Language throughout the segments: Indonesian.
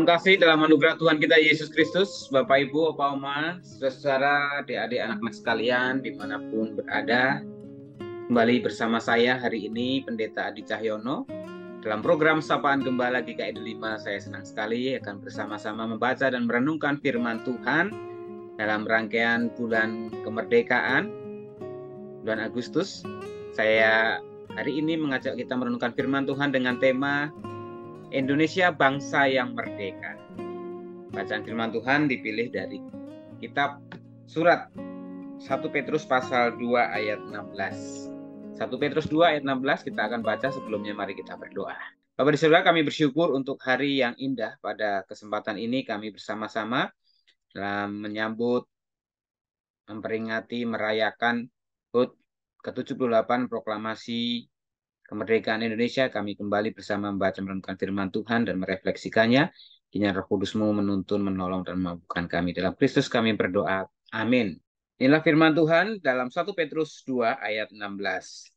Salam kasih dalam anugerah Tuhan kita Yesus Kristus, Bapak Ibu, Bapak Oma, saudara, adik-adik, anak-anak sekalian, dimanapun berada. Kembali bersama saya hari ini, Pendeta Adi Cahyono. Dalam program Sapaan Gembala GKI 5, saya senang sekali akan bersama-sama membaca dan merenungkan firman Tuhan dalam rangkaian bulan kemerdekaan, bulan Agustus. Saya hari ini mengajak kita merenungkan firman Tuhan dengan tema Indonesia Bangsa yang Merdeka. Bacaan firman Tuhan dipilih dari kitab surat 1 Petrus pasal 2 ayat 16. 1 Petrus 2 ayat 16 kita akan baca, sebelumnya mari kita berdoa. Bapak dan Saudara, kami bersyukur untuk hari yang indah. Pada kesempatan ini kami bersama-sama dalam menyambut, memperingati, merayakan HUT ke-78 proklamasi kemerdekaan Indonesia. Kami kembali bersama membaca merenungkan firman Tuhan dan merefleksikannya. Kiranya Roh Kudus-Mu menuntun, menolong, dan memampukan kami. Dalam Kristus kami berdoa. Amin. Inilah firman Tuhan dalam 1 Petrus 2 ayat 16.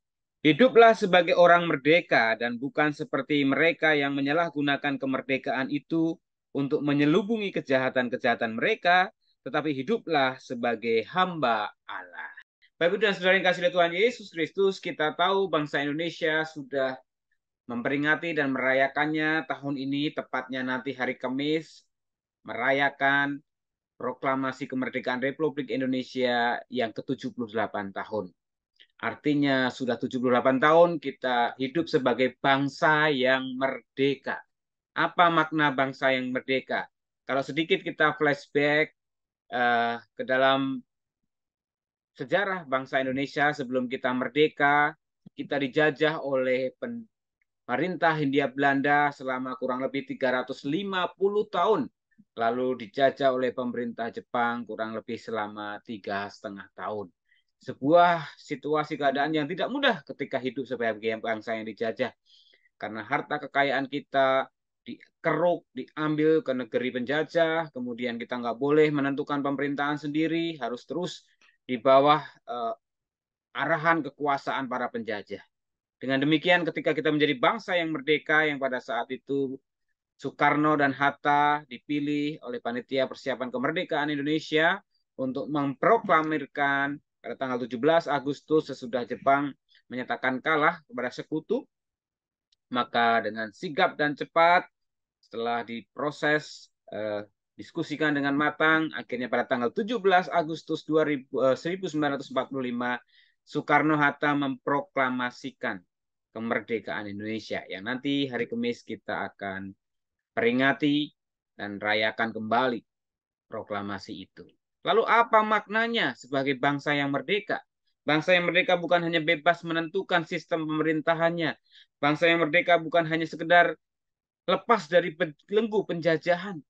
Hiduplah sebagai orang merdeka dan bukan seperti mereka yang menyalahgunakan kemerdekaan itu untuk menyelubungi kejahatan-kejahatan mereka, tetapi hiduplah sebagai hamba Allah. Bapak Ibu dan Saudara yang kasih oleh Tuhan Yesus Kristus, kita tahu bangsa Indonesia sudah memperingati dan merayakannya tahun ini, tepatnya nanti hari Kamis, merayakan proklamasi kemerdekaan Republik Indonesia yang ke-78 tahun. Artinya sudah 78 tahun kita hidup sebagai bangsa yang merdeka. Apa makna bangsa yang merdeka? Kalau sedikit kita flashback ke dalam sejarah bangsa Indonesia sebelum kita merdeka, kita dijajah oleh pemerintah Hindia Belanda selama kurang lebih 350 tahun. Lalu dijajah oleh pemerintah Jepang kurang lebih selama 3,5 tahun. Sebuah situasi keadaan yang tidak mudah ketika hidup sebagai bangsa yang dijajah. Karena harta kekayaan kita dikeruk, diambil ke negeri penjajah, kemudian kita nggak boleh menentukan pemerintahan sendiri, harus terus di bawah arahan kekuasaan para penjajah. Dengan demikian ketika kita menjadi bangsa yang merdeka, yang pada saat itu Soekarno dan Hatta dipilih oleh Panitia Persiapan Kemerdekaan Indonesia untuk memproklamirkan pada tanggal 17 Agustus sesudah Jepang menyatakan kalah kepada sekutu, maka dengan sigap dan cepat setelah diproses diskusikan dengan matang, akhirnya pada tanggal 17 Agustus 1945, Soekarno-Hatta memproklamasikan kemerdekaan Indonesia, yang nanti hari Kamis kita akan peringati dan rayakan kembali proklamasi itu. Lalu apa maknanya sebagai bangsa yang merdeka? Bangsa yang merdeka bukan hanya bebas menentukan sistem pemerintahannya. Bangsa yang merdeka bukan hanya sekedar lepas dari belenggu penjajahan,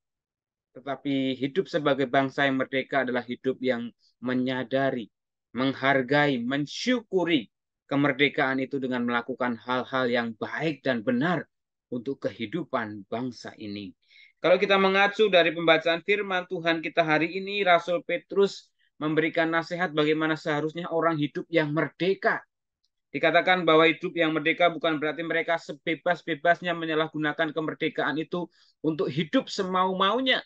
tetapi hidup sebagai bangsa yang merdeka adalah hidup yang menyadari, menghargai, mensyukuri kemerdekaan itu dengan melakukan hal-hal yang baik dan benar untuk kehidupan bangsa ini. Kalau kita mengacu dari pembacaan firman Tuhan kita hari ini, Rasul Petrus memberikan nasihat bagaimana seharusnya orang hidup yang merdeka. Dikatakan bahwa hidup yang merdeka bukan berarti mereka sebebas-bebasnya menyalahgunakan kemerdekaan itu untuk hidup semau-maunya.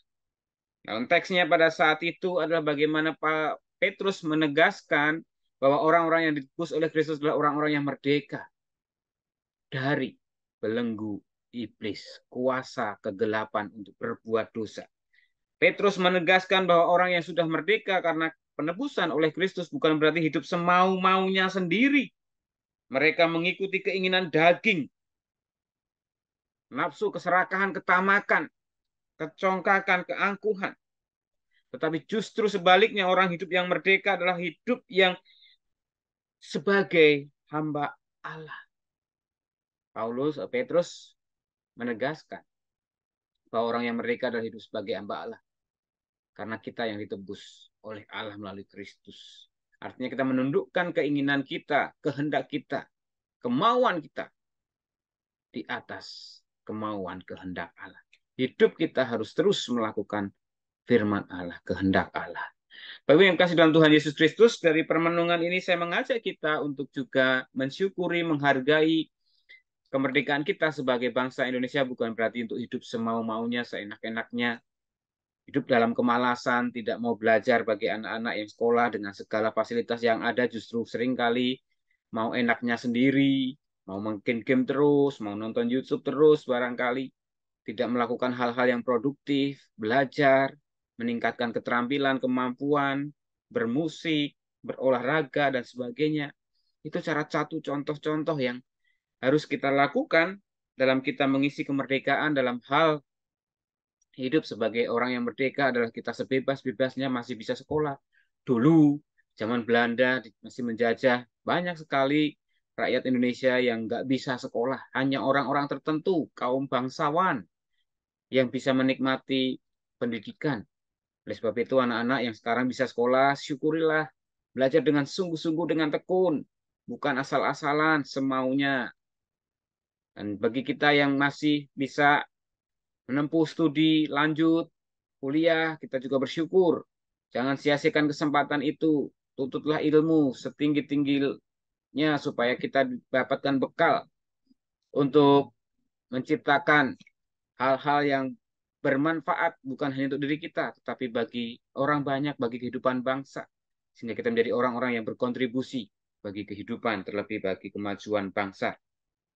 Dalam teksnya pada saat itu adalah bagaimana Pak Petrus menegaskan bahwa orang-orang yang ditebus oleh Kristus adalah orang-orang yang merdeka dari belenggu iblis, kuasa kegelapan untuk berbuat dosa. Petrus menegaskan bahwa orang yang sudah merdeka karena penebusan oleh Kristus bukan berarti hidup semau-maunya sendiri. Mereka mengikuti keinginan daging, nafsu, keserakahan, ketamakan, kecongkakan, keangkuhan. Tetapi justru sebaliknya, orang hidup yang merdeka adalah hidup yang sebagai hamba Allah. Petrus menegaskan bahwa orang yang merdeka adalah hidup sebagai hamba Allah. Karena kita yang ditebus oleh Allah melalui Kristus. Artinya kita menundukkan keinginan kita, kehendak kita, kemauan kita di atas kemauan kehendak Allah. Hidup kita harus terus melakukan firman Allah, kehendak Allah. Bapak yang kasih dalam Tuhan Yesus Kristus, dari permenungan ini saya mengajak kita untuk juga mensyukuri, menghargai kemerdekaan kita sebagai bangsa Indonesia bukan berarti untuk hidup semau-maunya, seenak-enaknya, hidup dalam kemalasan, tidak mau belajar bagi anak-anak yang sekolah dengan segala fasilitas yang ada justru seringkali mau enaknya sendiri, mau main game terus, mau nonton YouTube terus barangkali, tidak melakukan hal-hal yang produktif, belajar, meningkatkan keterampilan, kemampuan, bermusik, berolahraga, dan sebagainya. Itu cara satu contoh-contoh yang harus kita lakukan dalam kita mengisi kemerdekaan dalam hal hidup sebagai orang yang merdeka adalah kita sebebas-bebasnya masih bisa sekolah. Dulu, zaman Belanda masih menjajah, banyak sekali rakyat Indonesia yang nggak bisa sekolah. Hanya orang-orang tertentu, kaum bangsawan, yang bisa menikmati pendidikan. Oleh sebab itu, anak-anak yang sekarang bisa sekolah, syukurilah. Belajar dengan sungguh-sungguh, dengan tekun. Bukan asal-asalan, semaunya. Dan bagi kita yang masih bisa menempuh studi lanjut, kuliah, kita juga bersyukur. Jangan sia-siakan kesempatan itu. Tuntutlah ilmu setinggi-tingginya supaya kita dapatkan bekal untuk menciptakan hal-hal yang bermanfaat bukan hanya untuk diri kita, tetapi bagi orang banyak, bagi kehidupan bangsa. Sehingga kita menjadi orang-orang yang berkontribusi bagi kehidupan, terlebih bagi kemajuan bangsa.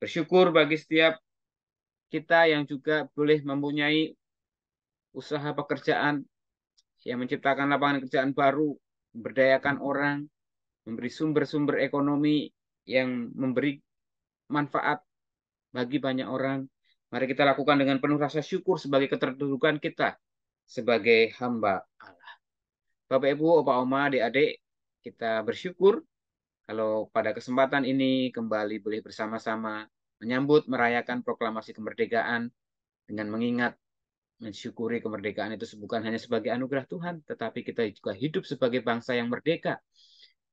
Bersyukur bagi setiap kita yang juga boleh mempunyai usaha pekerjaan yang menciptakan lapangan kerjaan baru, memberdayakan orang, memberi sumber-sumber ekonomi yang memberi manfaat bagi banyak orang. Mari kita lakukan dengan penuh rasa syukur sebagai keterdudukan kita sebagai hamba Allah. Bapak Ibu, Opa Oma, adik-adik, kita bersyukur kalau pada kesempatan ini kembali boleh bersama-sama menyambut merayakan proklamasi kemerdekaan dengan mengingat mensyukuri kemerdekaan itu bukan hanya sebagai anugerah Tuhan, tetapi kita juga hidup sebagai bangsa yang merdeka,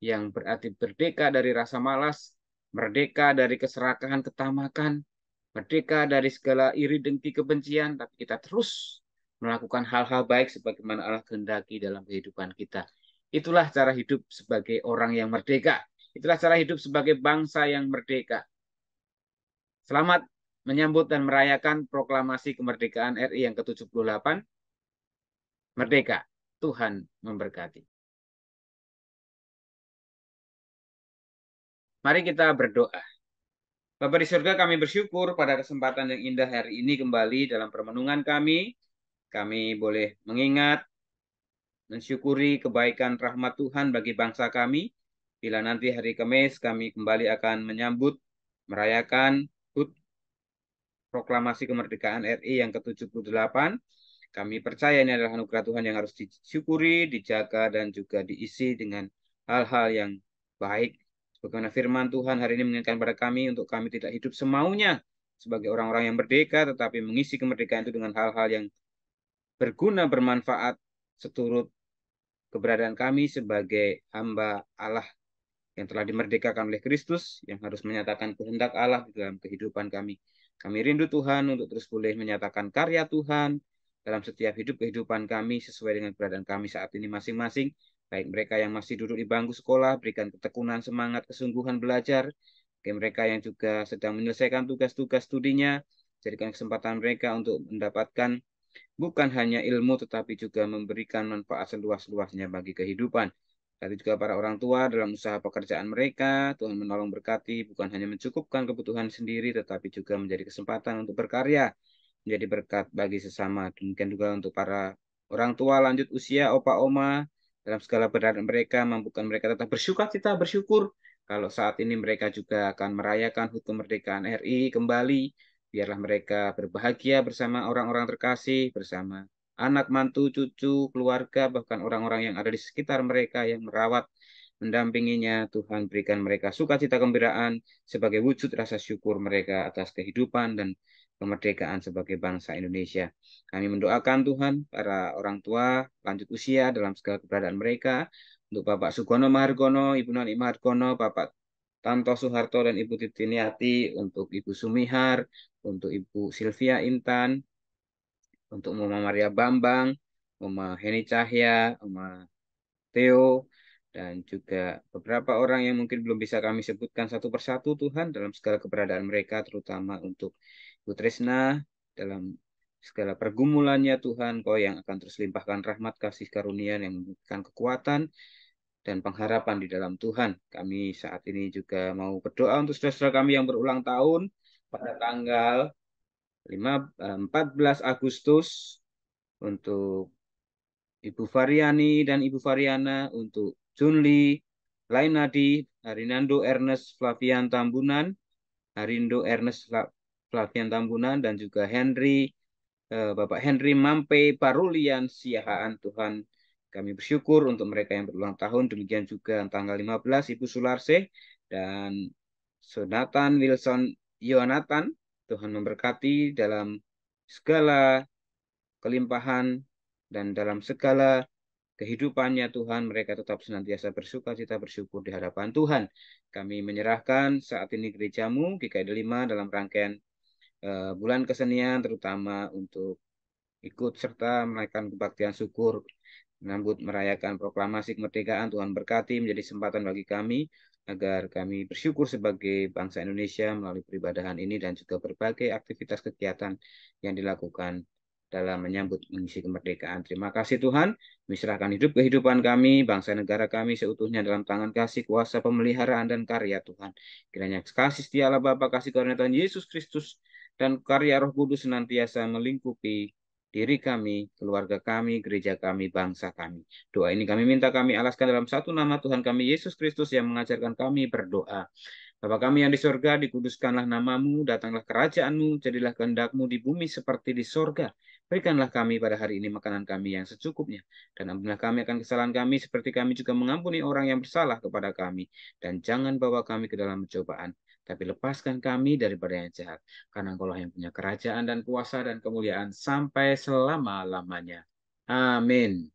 yang berarti merdeka dari rasa malas, merdeka dari keserakahan, ketamakan, merdeka dari segala iri dengki kebencian, tapi kita terus melakukan hal-hal baik sebagaimana Allah kehendaki dalam kehidupan kita. Itulah cara hidup sebagai orang yang merdeka. Itulah cara hidup sebagai bangsa yang merdeka. Selamat menyambut dan merayakan proklamasi kemerdekaan RI yang ke-78. Merdeka. Tuhan memberkati. Mari kita berdoa. Bapa di surga, kami bersyukur pada kesempatan yang indah hari ini kembali dalam permenungan kami. Kami boleh mengingat, mensyukuri kebaikan rahmat Tuhan bagi bangsa kami. Bila nanti hari Kamis kami kembali akan menyambut, merayakan HUT Proklamasi Kemerdekaan RI yang ke-78. Kami percaya ini adalah anugerah Tuhan yang harus disyukuri, dijaga, dan juga diisi dengan hal-hal yang baik. Sebagaimana firman Tuhan hari ini mengingatkan pada kami untuk kami tidak hidup semaunya sebagai orang-orang yang merdeka, tetapi mengisi kemerdekaan itu dengan hal-hal yang berguna, bermanfaat, seturut keberadaan kami sebagai hamba Allah yang telah dimerdekakan oleh Kristus, yang harus menyatakan kehendak Allah di dalam kehidupan kami. Kami rindu Tuhan untuk terus boleh menyatakan karya Tuhan dalam setiap hidup kehidupan kami sesuai dengan keberadaan kami saat ini masing-masing. Baik mereka yang masih duduk di bangku sekolah, berikan ketekunan, semangat, kesungguhan belajar. Bagi mereka yang juga sedang menyelesaikan tugas-tugas studinya, jadikan kesempatan mereka untuk mendapatkan bukan hanya ilmu, tetapi juga memberikan manfaat seluas-luasnya bagi kehidupan. Tapi juga para orang tua dalam usaha pekerjaan mereka, Tuhan menolong berkati, bukan hanya mencukupkan kebutuhan sendiri, tetapi juga menjadi kesempatan untuk berkarya, menjadi berkat bagi sesama. Demikian juga untuk para orang tua lanjut usia, opa oma, dalam segala keberadaan mereka, mampukan mereka tetap bersyukur, bersyukur kalau saat ini mereka juga akan merayakan HUT kemerdekaan RI kembali. Biarlah mereka berbahagia bersama orang-orang terkasih, bersama anak, mantu, cucu, keluarga, bahkan orang-orang yang ada di sekitar mereka yang merawat, mendampinginya. Tuhan berikan mereka sukacita gembiraan sebagai wujud rasa syukur mereka atas kehidupan dan kemerdekaan sebagai bangsa Indonesia. Kami mendoakan Tuhan para orang tua lanjut usia dalam segala keberadaan mereka, untuk Bapak Sugono Mahargono, Ibu Nani Mahargono, Bapak Tanto Soeharto dan Ibu Titiniati, untuk Ibu Sumihar, untuk Ibu Sylvia Intan, untuk Mama Maria Bambang, Mama Heni Cahya, Mama Theo, dan juga beberapa orang yang mungkin belum bisa kami sebutkan satu persatu Tuhan dalam segala keberadaan mereka, terutama untuk Bu Tresna dalam segala pergumulannya Tuhan, Kau yang akan terus limpahkan rahmat kasih karunia yang memberikan kekuatan dan pengharapan di dalam Tuhan. Kami saat ini juga mau berdoa untuk saudara-saudara kami yang berulang tahun pada tanggal 14 Agustus, untuk Ibu Variani dan Ibu Variana, untuk Junli, Lainadi, Harinando Ernest Flavian Tambunan, Harindo Ernest Flavian Tambunan, dan juga Bapak Henry Mampe Parulian Siahaan. Tuhan, kami bersyukur untuk mereka yang berulang tahun. Demikian juga tanggal 15 Ibu Sularse dan Sonatan Wilson Yonatan. Tuhan memberkati dalam segala kelimpahan dan dalam segala kehidupannya Tuhan, mereka tetap senantiasa bersuka cita bersyukur di hadapan Tuhan. Kami menyerahkan saat ini gerejamu GKI 5 dalam rangkaian bulan kesenian, terutama untuk ikut serta merayakan kebaktian syukur, menyambut merayakan proklamasi kemerdekaan. Tuhan berkati menjadi kesempatan bagi kami agar kami bersyukur sebagai bangsa Indonesia melalui peribadahan ini dan juga berbagai aktivitas kegiatan yang dilakukan dalam menyambut mengisi kemerdekaan. Terima kasih Tuhan, menyerahkan kehidupan kami, bangsa negara kami seutuhnya dalam tangan kasih, kuasa, pemeliharaan, dan karya Tuhan. Kiranya kasih setia Allah Bapa, kasih karunia Tuhan Yesus Kristus, dan karya Roh Kudus senantiasa melingkupi diri kami, keluarga kami, gereja kami, bangsa kami. Doa ini kami minta, kami alaskan dalam satu nama Tuhan kami Yesus Kristus yang mengajarkan kami berdoa. Bapa kami yang di sorga, dikuduskanlah namamu, datanglah kerajaanmu, jadilah kehendakmu di bumi seperti di sorga. Berikanlah kami pada hari ini makanan kami yang secukupnya, dan ampunilah kami akan kesalahan kami, seperti kami juga mengampuni orang yang bersalah kepada kami. Dan jangan bawa kami ke dalam pencobaan, tapi lepaskan kami daripada yang jahat. Karena Engkaulah yang punya kerajaan dan kuasa dan kemuliaan sampai selama-lamanya. Amin.